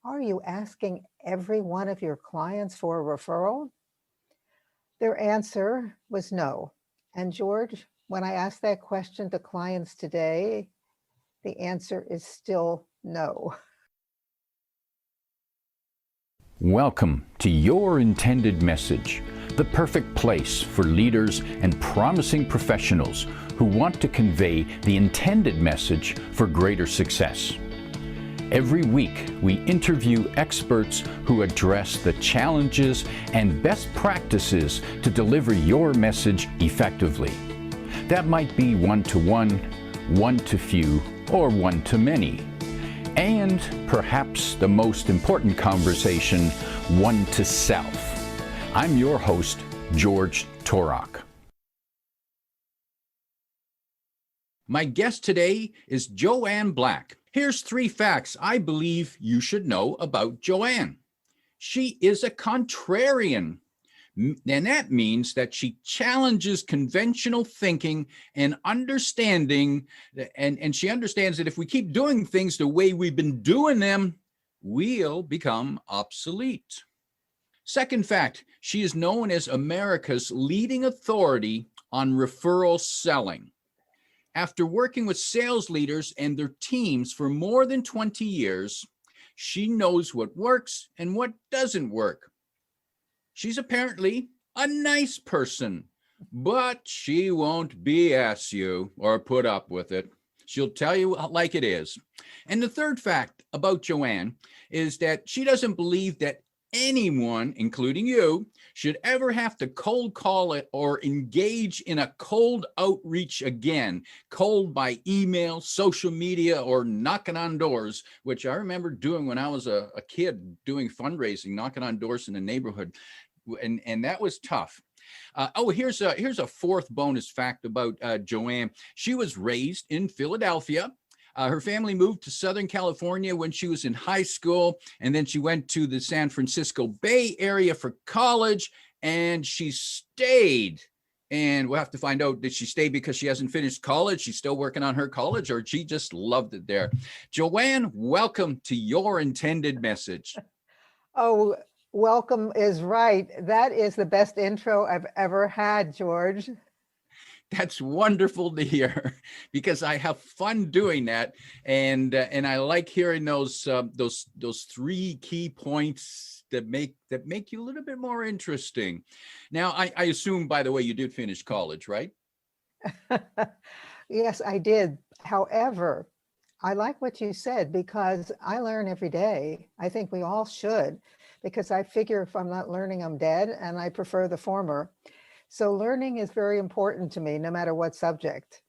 are you asking every one of your clients for a referral? Their answer was no. And George, when I ask that question to clients today, the answer is still no. Welcome to Your Intended Message, the perfect place for leaders and promising professionals who want to convey the intended message for greater success. Every week, we interview experts who address the challenges and best practices to deliver your message effectively. That might be one-to-one, one-to-few, or one-to-many. And perhaps the most important conversation, one-to-self. I'm your host, George Torok. My guest today is Joanne Black. Here's 3 facts I believe you should know about Joanne. She is a contrarian, and that means that she challenges conventional thinking and understanding, and she understands that if we keep doing things the way we've been doing them, we'll become obsolete. Second fact, she is known as America's leading authority on referral selling. After working with sales leaders and their teams for more than 20 years, she knows what works and what doesn't work. She's apparently a nice person, but she won't BS you or put up with it. She'll tell you like it is. And the third fact about Joanne is that she doesn't believe that anyone, including you, should ever have to cold call it or engage in a cold outreach again, cold by email, social media, or knocking on doors, which I remember doing when I was a kid, doing fundraising, knocking on doors in the neighborhood. And that was tough. Here's a fourth bonus fact about Joanne. She was raised in Philadelphia. Her family moved to Southern California when she was in high school, and then she went to the San Francisco Bay Area for college, and she stayed. And we'll have to find out, did she stay because she hasn't finished college? She's still working on her college, or she just loved it there. Joanne, welcome to Your Intended Message. Oh, welcome is right. That is the best intro I've ever had, George. That's wonderful to hear, because I have fun doing that, and I like hearing those 3 key points that make you a little bit more interesting. Now, I assume, by the way, you did finish college, right? Yes, I did. However, I like what you said, because I learn every day. I think we all should, because I figure if I'm not learning, I'm dead, and I prefer the former. So learning is very important to me, no matter what subject.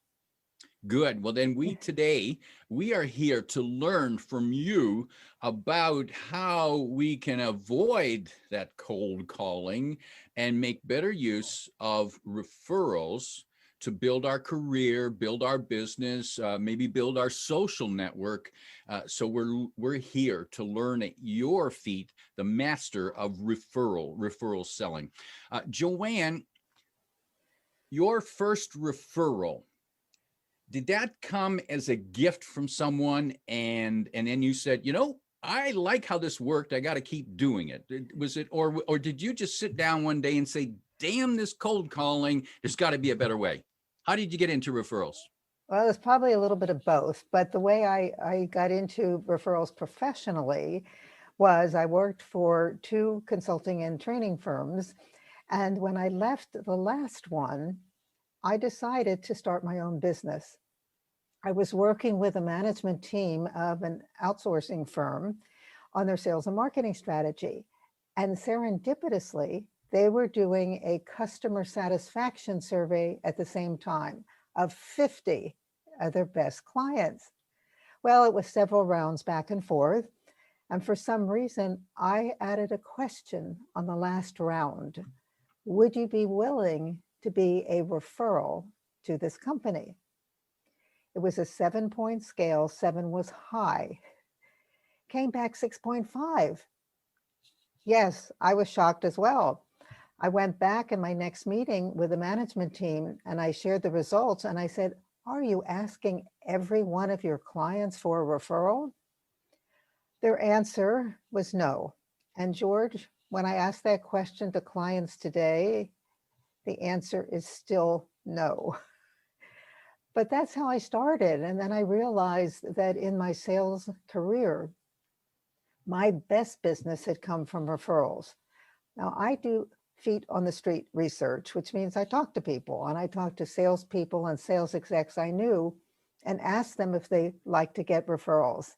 Good. Well, then today we are here to learn from you about how we can avoid that cold calling and make better use of referrals to build our career, build our business, maybe build our social network. So we're here to learn at your feet, the master of referral selling. Joanne, your first referral, did that come as a gift from someone, and then you said, I like how this worked, I got to keep doing it? Was it, or did you just sit down one day and say, damn this cold calling, there's got to be a better way? How did you get into referrals? Well, it's probably a little bit of both, but the way I got into referrals professionally was I worked for 2 consulting and training firms. And when I left the last one, I decided to start my own business. I was working with a management team of an outsourcing firm on their sales and marketing strategy. And serendipitously, they were doing a customer satisfaction survey at the same time of 50 of their best clients. Well, it was several rounds back and forth. And for some reason, I added a question on the last round. Would you be willing to be a referral to this company? It was a 7-point scale. 7 was high. Came back 6.5. Yes, I was shocked as well. I went back in my next meeting with the management team and I shared the results and I said, are you asking every one of your clients for a referral? Their answer was no. And George, when I ask that question to clients today, the answer is still no. But that's how I started. And then I realized that in my sales career, my best business had come from referrals. Now, I do feet on the street research, which means I talk to people and I talk to salespeople and sales execs I knew and asked them if they like to get referrals.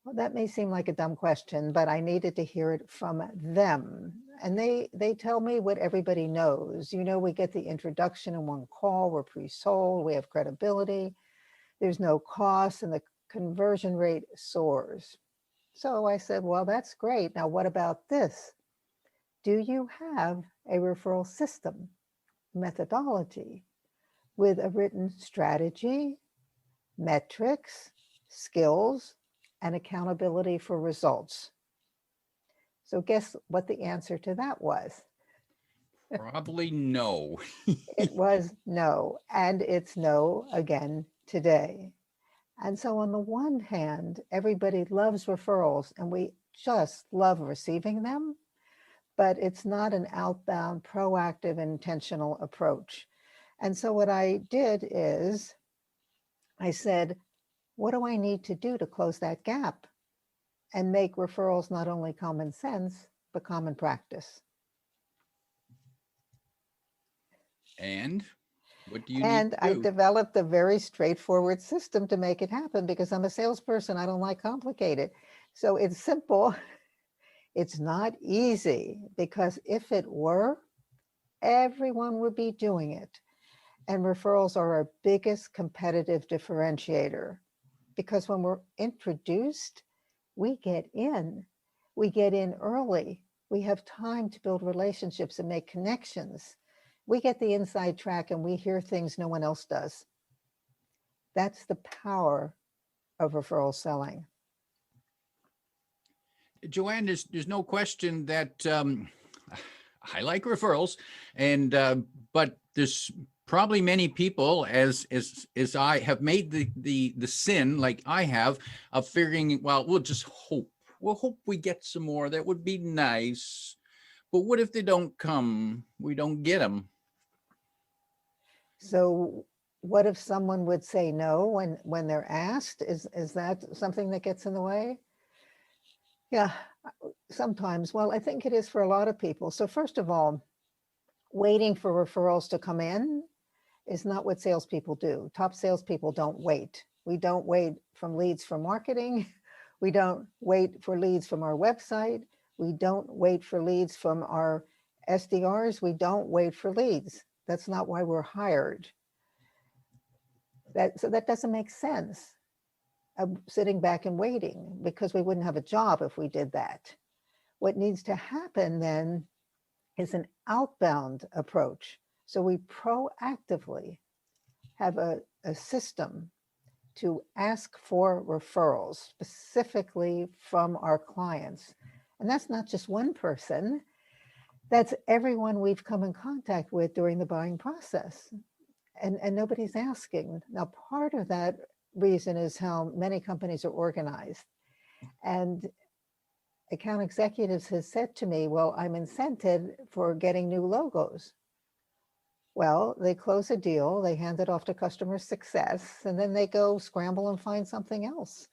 Well, that may seem like a dumb question, but I needed to hear it from them. And they tell me what everybody knows. You know, we get the introduction in one call, we're pre-sold, we have credibility, there's no cost, and the conversion rate soars. So I said, well, that's great. Now, what about this? Do you have a referral system, methodology with a written strategy, metrics, skills, and accountability for results? So guess what the answer to that was? Probably no. It was no, and it's no again today. And so on the one hand, everybody loves referrals and we just love receiving them, but it's not an outbound, proactive, intentional approach. And so what I did is I said, what do I need to do to close that gap and make referrals not only common sense, but common practice? And what do you need And to I do? developed a very straightforward system to make it happen because I'm a salesperson. I don't like complicated. So it's simple. It's not easy because if it were, everyone would be doing it. And referrals are our biggest competitive differentiator because when we're introduced, we get in. We get in early. We have time to build relationships and make connections. We get the inside track and we hear things no one else does. That's the power of referral selling. Joanne, there's no question that I like referrals, and but there's probably many people as I have made the sin like I have of figuring, well, we'll just hope. We'll hope we get some more. That would be nice. But what if they don't come? We don't get them. So what if someone would say no when they're asked? Is that something that gets in the way? Yeah, sometimes. Well, I think it is for a lot of people. So first of all, waiting for referrals to come in is not what salespeople do. Top salespeople don't wait. We don't wait from leads from marketing. We don't wait for leads from our website. We don't wait for leads from our SDRs. We don't wait for leads. That's not why we're hired. So that doesn't make sense, sitting back and waiting, because we wouldn't have a job if we did that. What needs to happen then is an outbound approach. So we proactively have a system to ask for referrals specifically from our clients. And that's not just one person, that's everyone we've come in contact with during the buying process. And nobody's asking. Now, part of that reason is how many companies are organized. And account executives has said to me, well, I'm incented for getting new logos. Well, they close a deal, they hand it off to customer success, and then they go scramble and find something else.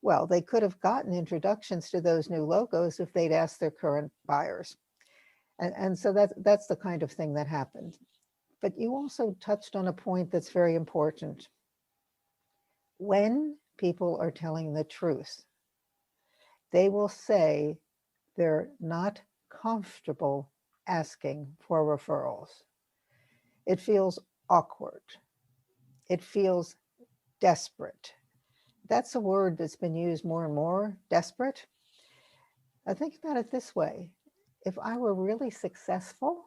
Well, they could have gotten introductions to those new logos if they'd asked their current buyers. And so that's the kind of thing that happened. But you also touched on a point that's very important. When people are telling the truth, they will say they're not comfortable asking for referrals. It feels awkward. It feels desperate. That's a word that's been used more and more, desperate. I think about it this way. If I were really successful,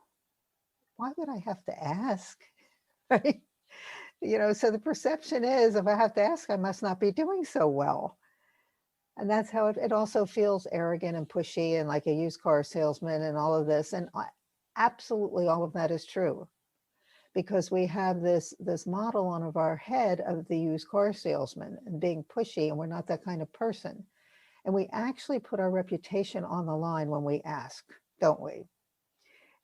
why would I have to ask? Right? So the perception is if I have to ask, I must not be doing so well. And that's how it also feels arrogant and pushy and like a used car salesman and all of this. And absolutely all of that is true, because we have this model of our head of the used car salesman and being pushy, and we're not that kind of person. And we actually put our reputation on the line when we ask, don't we?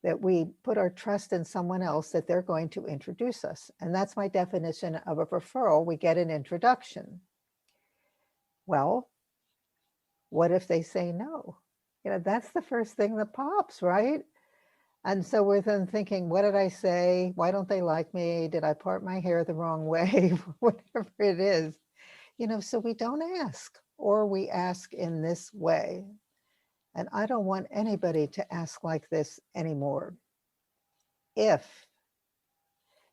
That we put our trust in someone else that they're going to introduce us. And that's my definition of a referral. We get an introduction. Well, what if they say no? That's the first thing that pops, right? And so we're then thinking, what did I say? Why don't they like me? Did I part my hair the wrong way? Whatever it is, so we don't ask, or we ask in this way. And I don't want anybody to ask like this anymore. If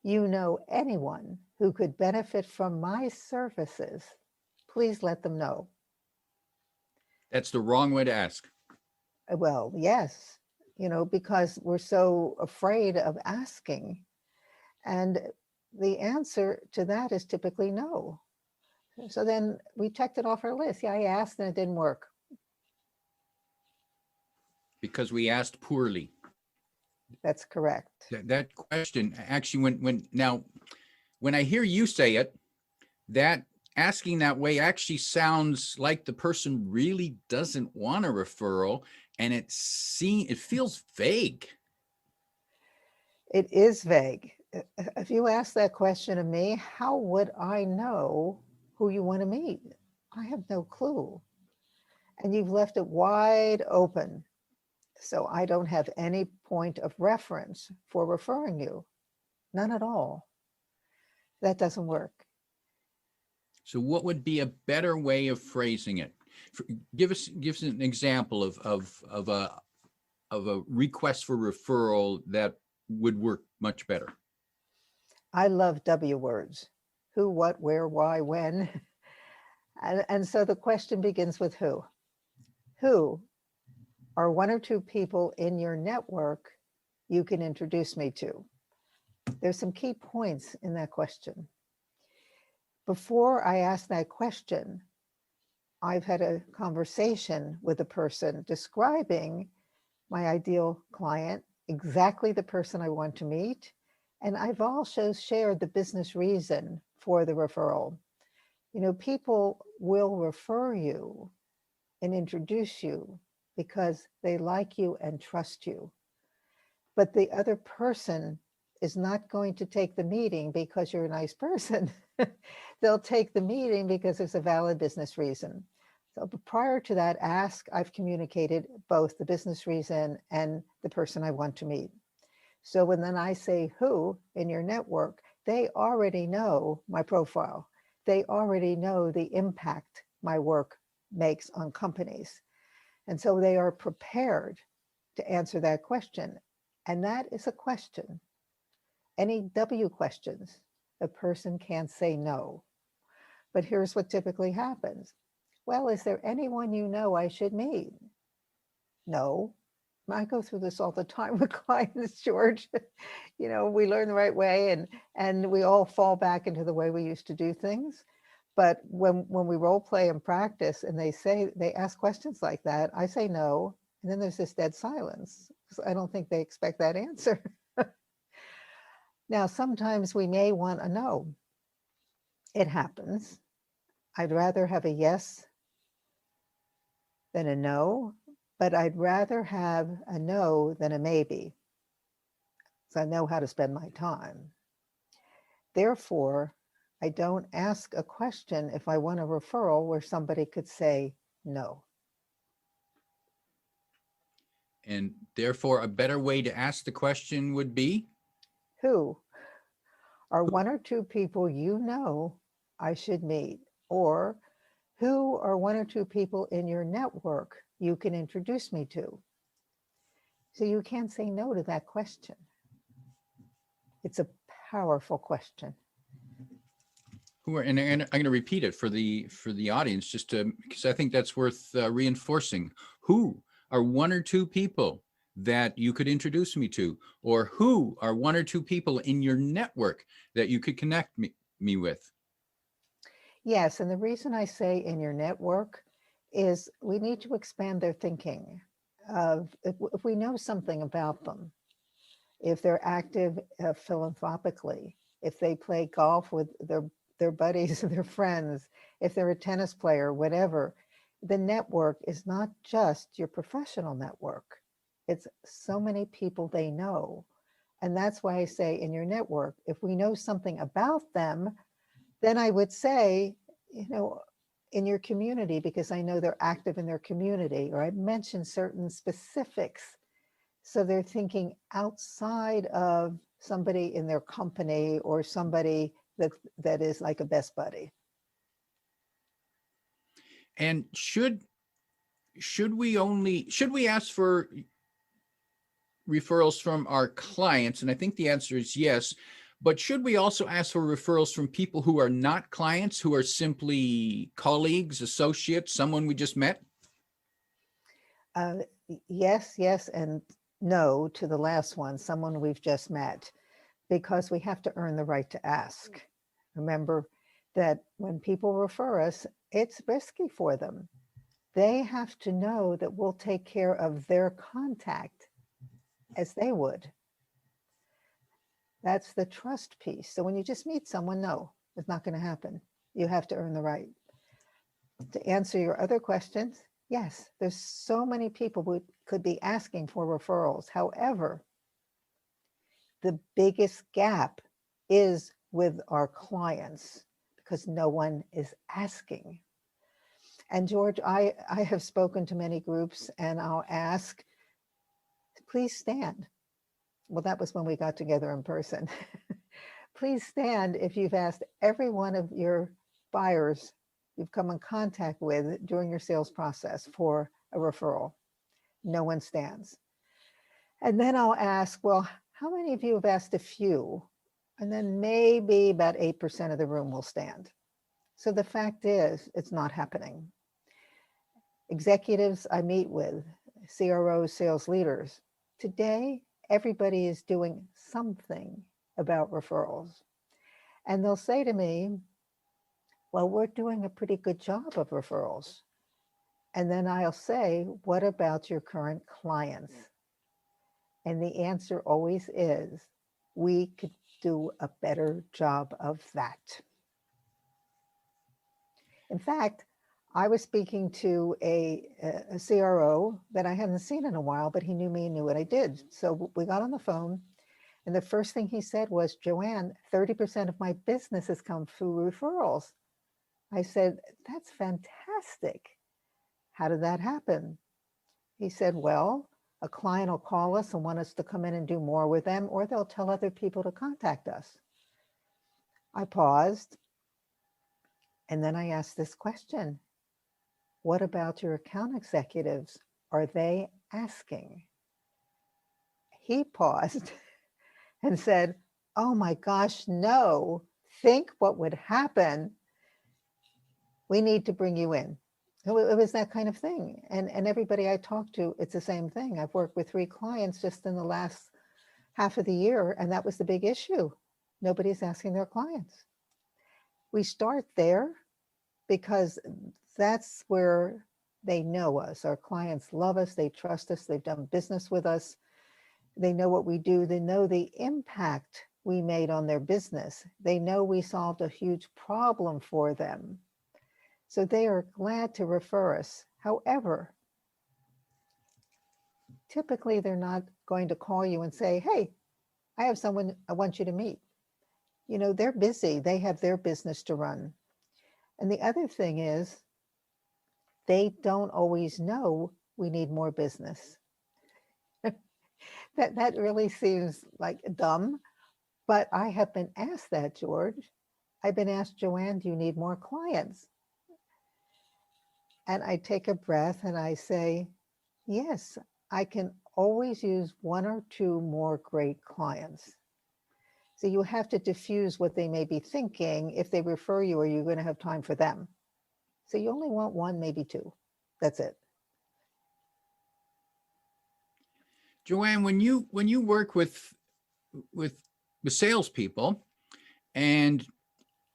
you know anyone who could benefit from my services, please let them know. That's the wrong way to ask. Well, yes, because we're so afraid of asking. And the answer to that is typically no. So then we checked it off our list. Yeah, I asked and it didn't work. Because we asked poorly. That's correct. That question actually, when I hear you say it, that asking that way actually sounds like the person really doesn't want a referral, and it feels vague. It is vague. If you ask that question of me, how would I know who you want to meet? I have no clue. And you've left it wide open. So I don't have any point of reference for referring you. None at all. That doesn't work. So what would be a better way of phrasing it? Give us an example of a request for referral that would work much better. I love W words. Who, what, where, why, when. And so the question begins with who. Who are one or two people in your network you can introduce me to? There's some key points in that question. Before I ask that question, I've had a conversation with a person describing my ideal client, exactly the person I want to meet. And I've also shared the business reason for the referral. People will refer you and introduce you because they like you and trust you. But the other person is not going to take the meeting because you're a nice person. They'll take the meeting because there's a valid business reason. So prior to that ask, I've communicated both the business reason and the person I want to meet. So when then I say who in your network, they already know my profile. They already know the impact my work makes on companies. And so they are prepared to answer that question. And that is a question. Any W questions, a person can't say no. But here's what typically happens. Well, is there anyone you know I should meet? No. I go through this all the time with clients, George. We learn the right way and we all fall back into the way we used to do things. But when we role play and practice and they ask questions like that, I say no. And then there's this dead silence. I don't think they expect that answer. Now, sometimes we may want a no. It happens. I'd rather have a yes than a no, but I'd rather have a no than a maybe. So I know how to spend my time. Therefore, I don't ask a question if I want a referral where somebody could say no. And therefore, a better way to ask the question would be? Who are one or two people you know I should meet? Or who are one or two people in your network you can introduce me to? So you can't say no to that question. It's a powerful question. And I'm going to repeat it for the audience, just because I think that's worth reinforcing. Who are one or two people that you could introduce me to, or who are one or two people in your network that you could connect me with? Yes, and the reason I say in your network is we need to expand their thinking of if we know something about them, if they're active philanthropically, if they play golf with their buddies or their friends, if they're a tennis player, whatever. The network is not just your professional network. It's so many people they know. And that's why I say in your network, if we know something about them, then I would say, in your community, because I know they're active in their community, or I mention certain specifics. So they're thinking outside of somebody in their company or somebody that is like a best buddy. And should we ask for referrals from our clients? And I think the answer is yes. But should we also ask for referrals from people who are not clients, who are simply colleagues, associates, someone we just met? Yes, and no to the last one, someone we've just met, because we have to earn the right to ask. Remember that when people refer us, it's risky for them. They have to know that we'll take care of their contact as they would. That's the trust piece. So when you just meet someone, no, it's not going to happen. You have to earn the right. To answer your other questions, yes, there's so many people who could be asking for referrals. However, the biggest gap is with our clients because no one is asking. And George, I have spoken to many groups and I'll ask, please stand. Well, that was when we got together in person. Please stand if you've asked every one of your buyers you've come in contact with during your sales process for a referral. No one stands. And then I'll ask, well, how many of you have asked a few? And then maybe about 8% of the room will stand. So the fact is, it's not happening. Executives I meet with, CROs, sales leaders, today, everybody is doing something about referrals. And they'll say to me, well, we're doing a pretty good job of referrals. And then I'll say, what about your current clients? And the answer always is, we could do a better job of that. In fact, I was speaking to a CRO that I hadn't seen in a while, but he knew me and knew what I did. So we got on the phone, and the first thing he said was, Joanne, 30% of my business has come through referrals. I said, that's fantastic. How did that happen? He said, well, a client will call us and want us to come in and do more with them, or they'll tell other people to contact us. I paused, and then I asked this question. What about your account executives? Are they asking? He paused and said, oh my gosh, no. Think what would happen. We need to bring you in. It was that kind of thing. And everybody I talked to, it's the same thing. I've worked with 3 clients just in the last half of the year, and that was the big issue. Nobody's asking their clients. We start there because that's where they know us. Our clients love us. They trust us. They've done business with us. They know what we do. They know the impact we made on their business. They know we solved a huge problem for them. So they are glad to refer us. However, typically they're not going to call you and say, hey, I have someone I want you to meet. They're busy. They have their business to run. And the other thing is, they don't always know we need more business. That really seems like dumb, but I have been asked that, George. I've been asked, Joanne, do you need more clients? And I take a breath and I say, yes, I can always use 1 or 2 more great clients. So you have to diffuse what they may be thinking. If they refer you, are you going to have time for them? So you only want 1, maybe 2. That's it. Joanne, when you work with salespeople and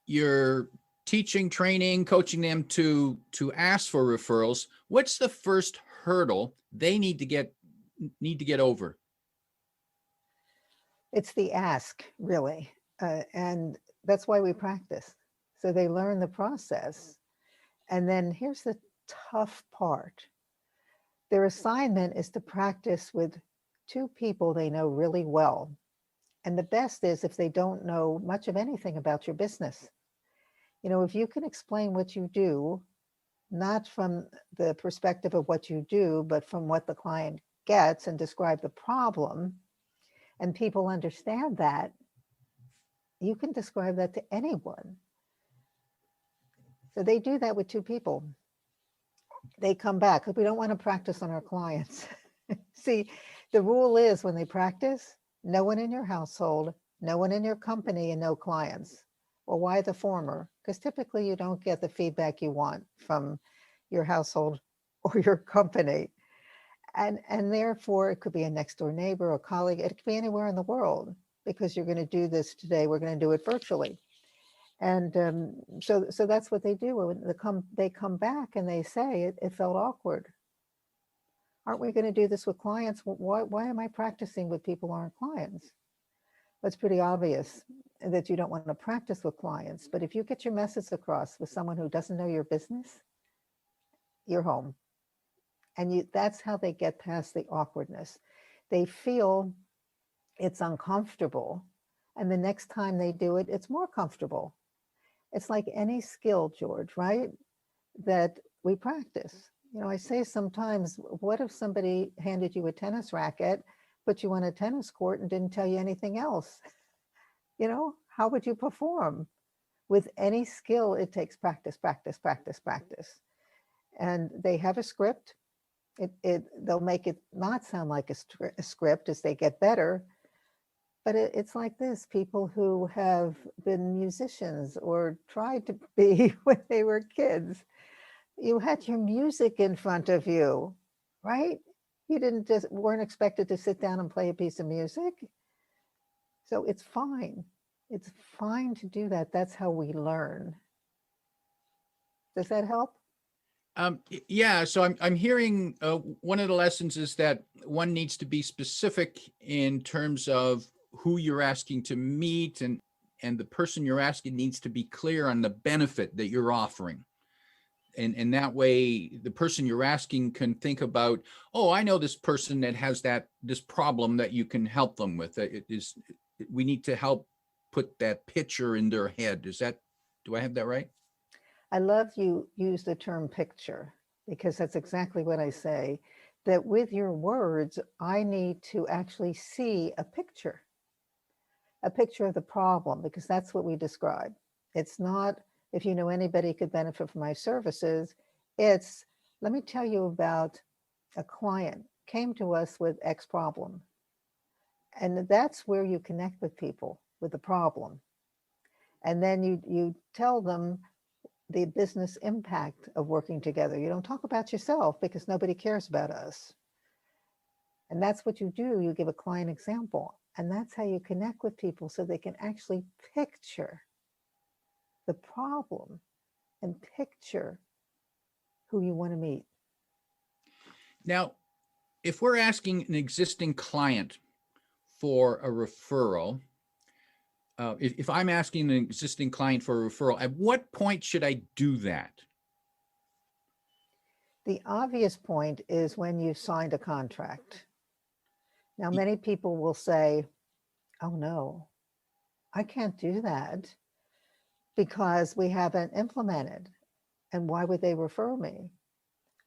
you're teaching, training, coaching them to ask for referrals, what's the first hurdle they need to get over? It's the ask, really. And that's why we practice. So they learn the process. And then here's tough part. Their assignment is to practice with two people they know really well. And the best is if they don't know much of anything about your business. You know, if you can explain what you do, not from the perspective of what you do, but from what the client gets and describe the problem, and people understand that, you can describe that to anyone. So they do that with two people. They come back because we don't want to practice on our clients. See, the rule is when they practice, no one in your household, no one in your company, and no clients. Well, why the former? Because typically you don't get the feedback you want from your household or your company. And therefore, it could be a next door neighbor, a colleague, it could be anywhere in the world, because you're going to do this today, we're going to do it virtually. And so that's what they do. When they come back and they say, it felt awkward. Aren't we going to do this with clients? Why am I practicing with people who aren't clients? Well, it's pretty obvious that you don't want to practice with clients. But if you get your message across with someone who doesn't know your business, you're home. And that's how they get past the awkwardness. They feel it's uncomfortable. And the next time they do it, it's more comfortable. It's like any skill, George, right? That we practice. You know, I say sometimes, what if somebody handed you a tennis racket, put you on a tennis court and didn't tell you anything else? You know, how would you perform? With any skill, it takes practice, practice, practice, practice. And they have a script. They'll make it not sound like a script as they get better. But it's like this, people who have been musicians or tried to be when they were kids, you had your music in front of you, right? You weren't expected to sit down and play a piece of music. So it's fine. It's fine to do that. That's how we learn. Does that help? Yeah, so I'm hearing one of the lessons is that one needs to be specific in terms of who you're asking to meet, and the person you're asking needs to be clear on the benefit that you're offering. And that way the person you're asking can think about, oh, I know this person that has this problem that you can help them with. We need to help put that picture in their head. Do I have that right? I love you use the term picture, because that's exactly what I say, that with your words, I need to actually see a picture of the problem, because that's what we describe. It's not, if you know anybody could benefit from my services, it's, let me tell you about a client came to us with X problem. And that's where you connect with people, with the problem. And then you tell them the business impact of working together. You don't talk about yourself because nobody cares about us. And that's what you do. You give a client example. And that's how you connect with people, so they can actually picture the problem and picture who you want to meet. Now, if we're asking an existing client for a referral, if I'm asking an existing client for a referral, at what point should I do that? The obvious point is when you've signed a contract. Now, many people will say, oh no, I can't do that because we haven't implemented. And why would they refer me?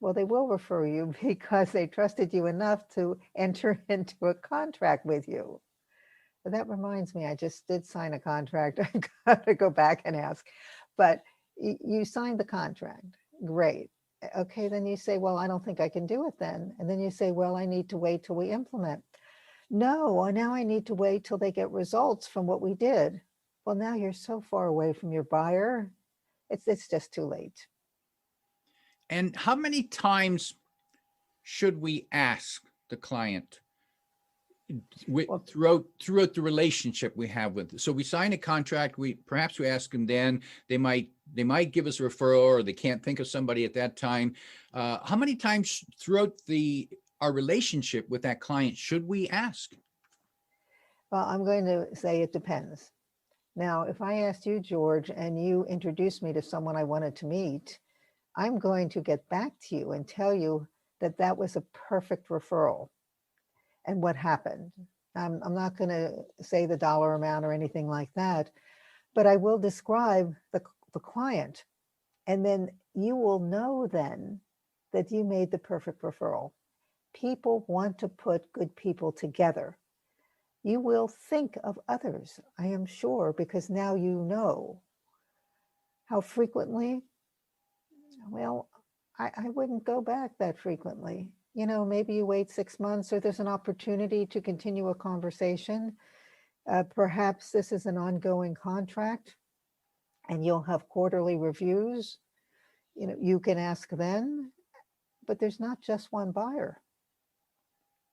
Well, they will refer you because they trusted you enough to enter into a contract with you. But that reminds me, I just did sign a contract. I've got to go back and ask. But you signed the contract. Great. Okay, then you say, well, I don't think I can do it then. And then you say, well, I need to wait till we implement. No, now I need to wait till they get results from what we did. Well, now you're so far away from your buyer. It's just too late. And how many times should we ask the client throughout the relationship we have with? So we sign a contract, perhaps we ask them, then they might give us a referral, or they can't think of somebody at that time. How many times throughout our relationship with that client should we ask? Well, I'm going to say it depends. Now, if I asked you, George, and you introduced me to someone I wanted to meet, I'm going to get back to you and tell you that that was a perfect referral and what happened. I'm not going to say the dollar amount or anything like that, but I will describe the client. And then you will know then that you made the perfect referral. People want to put good people together. You will think of others, I am sure, because now you know. How frequently? Well, I wouldn't go back that frequently. You know, maybe you wait 6 months or there's an opportunity to continue a conversation. Perhaps this is an ongoing contract and you'll have quarterly reviews. You know, you can ask then, but there's not just one buyer.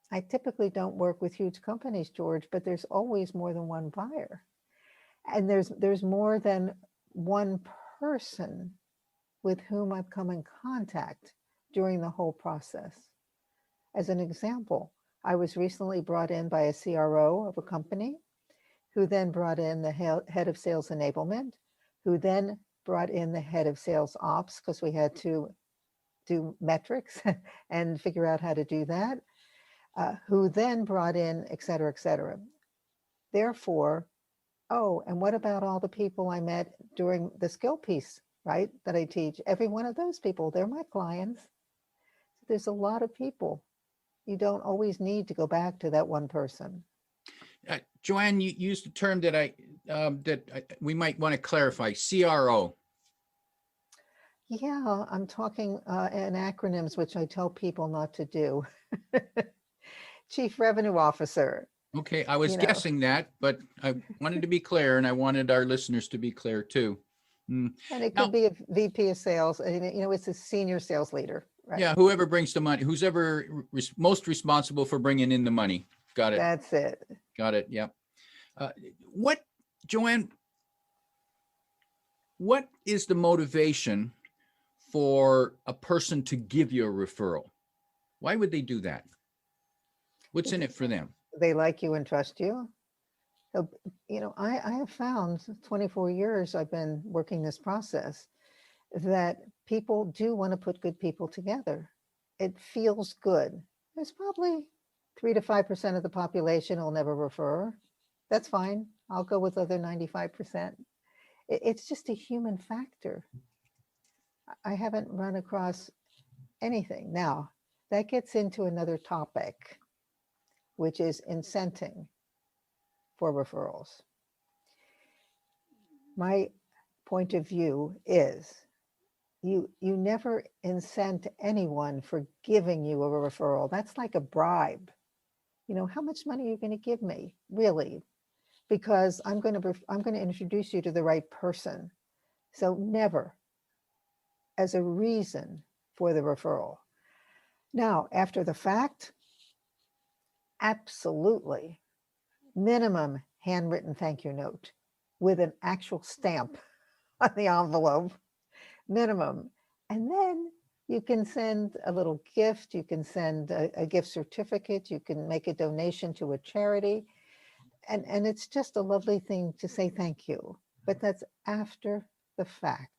I typically don't work with huge companies, George, but there's always more than one buyer. And there's more than one person with whom I've come in contact during the whole process. As an example, I was recently brought in by a CRO of a company who then brought in the head of sales enablement, who then brought in the head of sales ops because we had to do metrics and figure out how to do that, who then brought in, et cetera, et cetera. Therefore, oh, and what about all the people I met during the skill piece, right, that I teach? Every one of those people, they're my clients. So there's a lot of people. You don't always need to go back to that one person. Joanne, you used a term that we might want to clarify, CRO. Yeah, I'm talking in acronyms, which I tell people not to do. Chief Revenue Officer. Okay, I was guessing that, but I wanted to be clear, and I wanted our listeners to be clear too. And it could be a VP of sales. You know, it's a senior sales leader, right? Yeah, whoever brings the money, who's ever most responsible for bringing in the money. Got it. That's it. Got it. Yeah. Joanne, what is the motivation for a person to give you a referral? Why would they do that? What's in it for them? They like you and trust you. So, you know, I have found 24 years I've been working this process that people do want to put good people together. It feels good. There's probably 3 to 5% of the population will never refer. That's fine. I'll go with other 95%. It's just a human factor. I haven't run across anything. Now, that gets into another topic, which is incenting for referrals. My point of view is you never incent anyone for giving you a referral. That's like a bribe. You know, how much money are you going to give me? Really? Because I'm going to introduce you to the right person. So never as a reason for the referral. Now, after the fact, absolutely. Minimum handwritten thank you note with an actual stamp on the envelope, minimum. And then you can send a little gift. You can send a gift certificate. You can make a donation to a charity. And it's just a lovely thing to say thank you. But that's after the fact.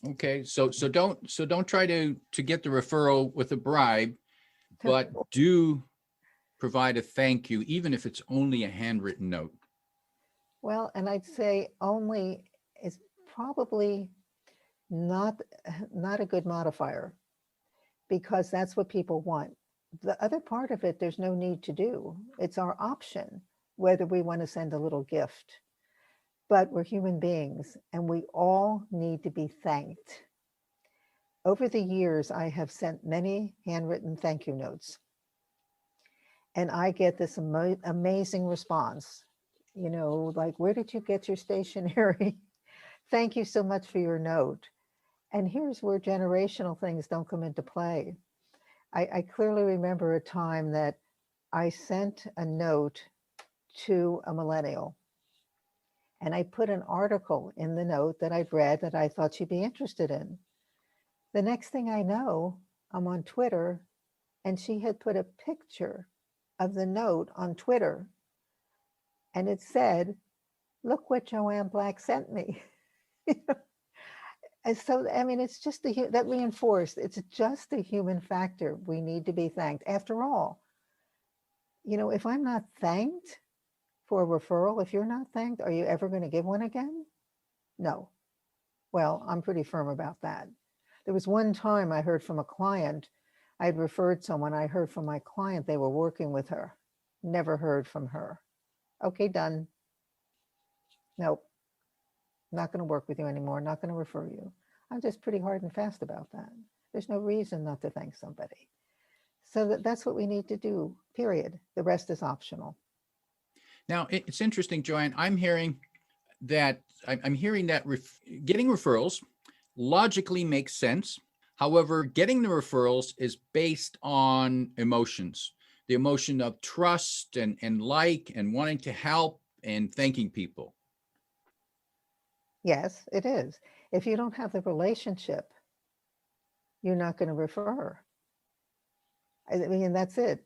Okay, so don't try to get the referral with a bribe, but do provide a thank you, even if it's only a handwritten note. Well, and I'd say only is probably not a good modifier, because that's what people want. The other part of it, there's no need to do. It's our option whether we want to send a little gift. But we're human beings and we all need to be thanked. Over the years, I have sent many handwritten thank you notes. And I get this amazing response, you know, like, where did you get your stationery? Thank you so much for your note. And here's where generational things don't come into play. I clearly remember a time that I sent a note to a millennial. And I put an article in the note that I'd read that I thought she'd be interested in. The next thing I know, I'm on Twitter, and she had put a picture of the note on Twitter. And it said, look what Joanne Black sent me. And so, I mean, it's just that reinforced, it's just a human factor. We need to be thanked. After all, if I'm not thanked for a referral, if you're not thanked, are you ever going to give one again? No. Well, I'm pretty firm about that. There was one time I heard from a client, I had referred someone, I heard from my client, they were working with her. Never heard from her. Okay, done. Nope. Not going to work with you anymore. Not going to refer you. I'm just pretty hard and fast about that. There's no reason not to thank somebody. So that's what we need to do, period. The rest is optional. Now, it's interesting, Joanne. I'm hearing that getting referrals logically makes sense. However, getting the referrals is based on emotions, the emotion of trust and and wanting to help and thanking people. Yes, it is. If you don't have the relationship, you're not going to refer. I mean, that's it.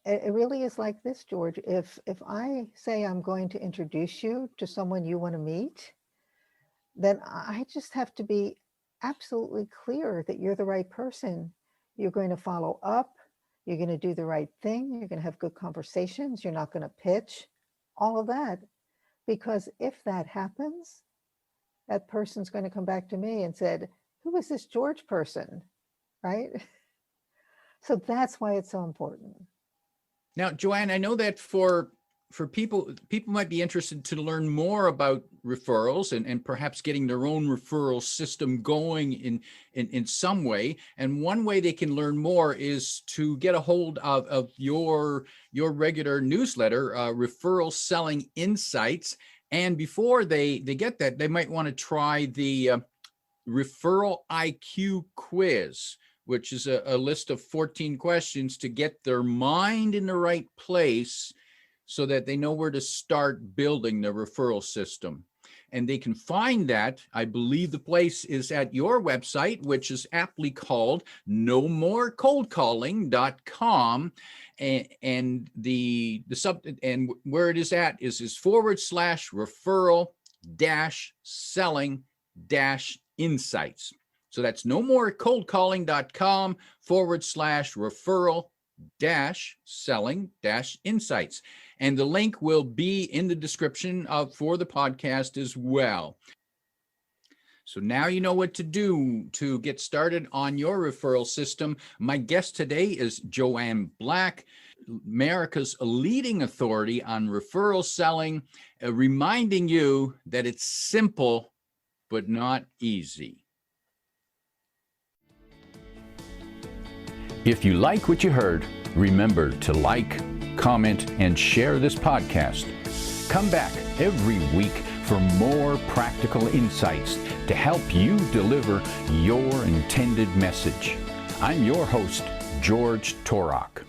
It really is like this, George. If I say I'm going to introduce you to someone you want to meet, then I just have to be absolutely clear that you're the right person. You're going to follow up. You're going to do the right thing. You're going to have good conversations. You're not going to pitch, all of that. Because if that happens, that person's going to come back to me and said, who is this George person, right? So that's why it's so important. Now, Joanne, I know that for people might be interested to learn more about referrals and perhaps getting their own referral system going in some way. And one way they can learn more is to get a hold of your regular newsletter, Referral Selling Insights. And before they get that, they might want to try the Referral IQ quiz, which is a list of 14 questions to get their mind in the right place so that they know where to start building the referral system. And they can find that, I believe the place is at your website, which is aptly called nomorecoldcalling.com. And the where it is at is /referral-selling-insights. So that's nomorecoldcalling.com/referral-selling-insights. And the link will be in the description for the podcast as well. So now you know what to do to get started on your referral system. My guest today is Joanne Black, America's leading authority on referral selling, reminding you that it's simple but not easy. If you like what you heard, remember to like, comment, and share this podcast. Come back every week for more practical insights to help you deliver your intended message. I'm your host, George Torok.